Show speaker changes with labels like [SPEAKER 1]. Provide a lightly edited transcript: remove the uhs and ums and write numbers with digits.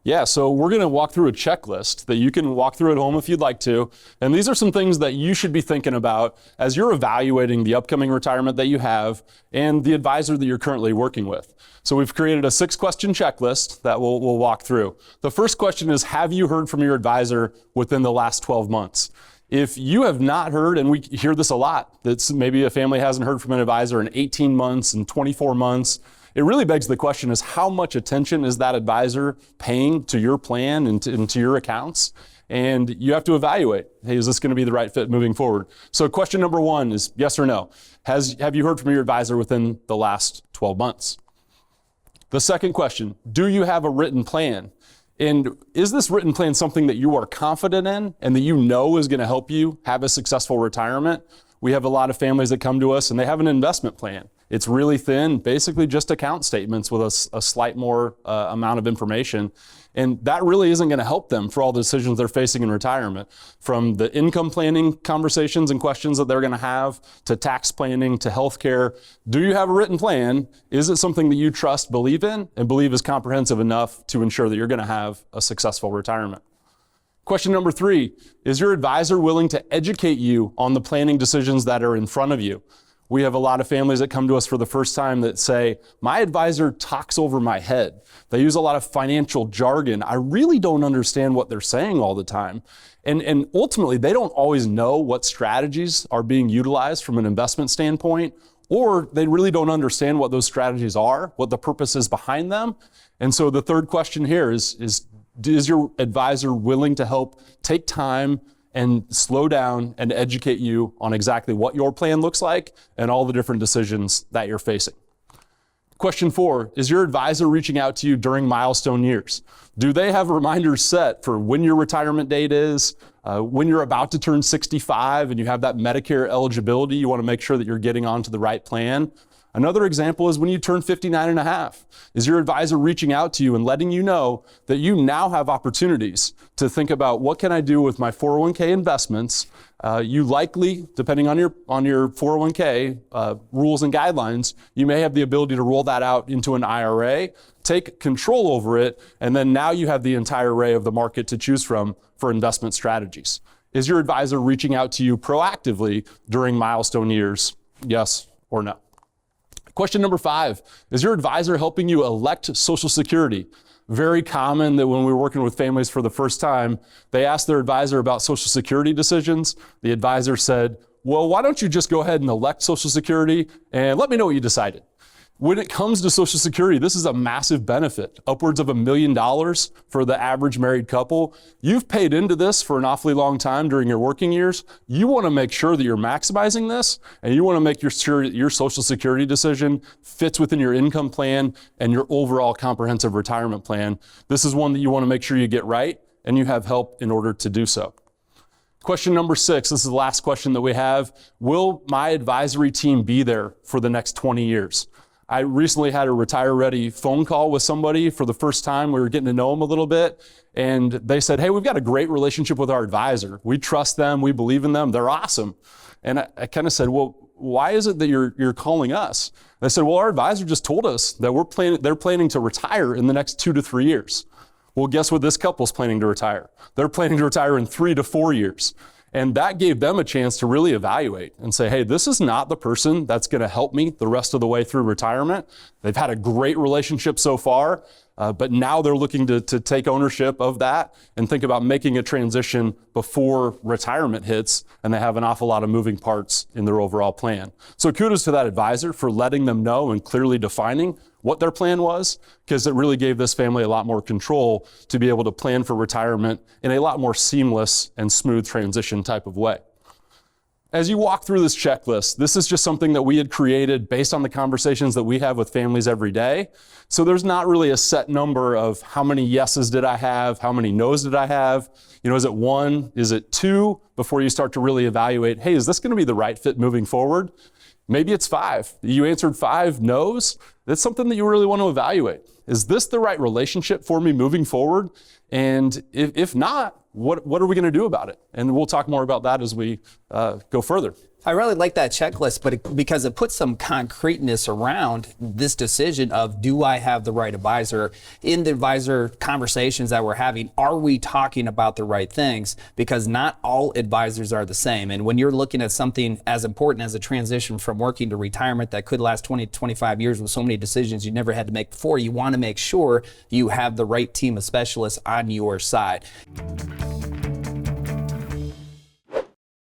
[SPEAKER 1] Yeah, so we're going to walk through a checklist that you can walk through at home if you'd like to. And these are some things that you should be thinking about as you're evaluating the upcoming retirement that you have and the advisor that you're currently working with. So we've created a 6-question checklist that we'll walk through. The first question is, have you heard from your advisor within the last 12 months? If you have not heard, and we hear this a lot, that maybe a family hasn't heard from an advisor in 18 months and 24 months, it really begs the question is how much attention is that advisor paying to your plan and to your accounts? And you have to evaluate, hey, is this going to be the right fit moving forward? So question number 1 is yes or no. Have you heard from your advisor within the last 12 months? The second question, do you have a written plan? And is this written plan something that you are confident in and that you know is going to help you have a successful retirement? We have a lot of families that come to us and they have an investment plan. It's really thin, basically just account statements with a slight more amount of information. And that really isn't going to help them for all the decisions they're facing in retirement. From the income planning conversations and questions that they're going to have, to tax planning, to healthcare. Do you have a written plan? Is it something that you trust, believe in, and believe is comprehensive enough to ensure that you're going to have a successful retirement? Question number 3, is your advisor willing to educate you on the planning decisions that are in front of you? We have a lot of families that come to us for the first time that say, my advisor talks over my head. They use a lot of financial jargon. I really don't understand what they're saying all the time. And ultimately, they don't always know what strategies are being utilized from an investment standpoint, or they really don't understand what those strategies are, what the purpose is behind them. And so the third question here is your advisor willing to help take time and slow down and educate you on exactly what your plan looks like and all the different decisions that you're facing? Question 4, is your advisor reaching out to you during milestone years? Do they have reminders set for when your retirement date is, when you're about to turn 65 and you have that Medicare eligibility, you want to make sure that you're getting onto the right plan? Another example is when you turn 59 and a half. Is your advisor reaching out to you and letting you know that you now have opportunities to think about what can I do with my 401k investments? You likely, depending on your 401k rules and guidelines, you may have the ability to roll that out into an IRA, take control over it, and then now you have the entire array of the market to choose from for investment strategies. Is your advisor reaching out to you proactively during milestone years? Yes or no? Question number 5, is your advisor helping you elect Social Security? Very common that when we're working with families for the first time, they ask their advisor about Social Security decisions. The advisor said, well, why don't you just go ahead and elect Social Security and let me know what you decided. When it comes to Social Security, this is a massive benefit, upwards of $1 million for the average married couple. You've paid into this for an awfully long time during your working years. You want to make sure that you're maximizing this, and you want to make sure that your Social Security decision fits within your income plan and your overall comprehensive retirement plan. This is one that you want to make sure you get right, and you have help in order to do so. Question number 6, this is the last question that we have. Will my advisory team be there for the next 20 years? I recently had a retire-ready phone call with somebody for the first time. We were getting to know them a little bit, and they said, hey, we've got a great relationship with our advisor. We trust them. We believe in them. They're awesome. And I kind of said, well, why is it that you're calling us? And they said, well, our advisor just told us that they're planning to retire in the next 2 to 3 years. Well, guess what this couple's planning to retire? They're planning to retire in 3 to 4 years. And that gave them a chance to really evaluate and say, hey, this is not the person that's going to help me the rest of the way through retirement. They've had a great relationship so far, but now they're looking to take ownership of that and think about making a transition before retirement hits, and they have an awful lot of moving parts in their overall plan. So kudos to that advisor for letting them know and clearly defining what their plan was, because it really gave this family a lot more control to be able to plan for retirement in a lot more seamless and smooth transition type of way. As you walk through this checklist, this is just something that we had created based on the conversations that we have with families every day. So there's not really a set number of how many yeses did I have, how many no's did I have. Is it 1, is it 2, before you start to really evaluate, hey, is this going to be the right fit moving forward? Maybe it's 5. You answered 5 no's. That's something that you really want to evaluate. Is this the right relationship for me moving forward? And if not, what are we going to do about it? And we'll talk more about that as we go further.
[SPEAKER 2] I really like that checklist, but because it puts some concreteness around this decision of, do I have the right advisor? In the advisor conversations that we're having, are we talking about the right things? Because not all advisors are the same. And when you're looking at something as important as a transition from working to retirement that could last 20 to 25 years with so many decisions you never had to make before, you want to make sure you have the right team of specialists on your side.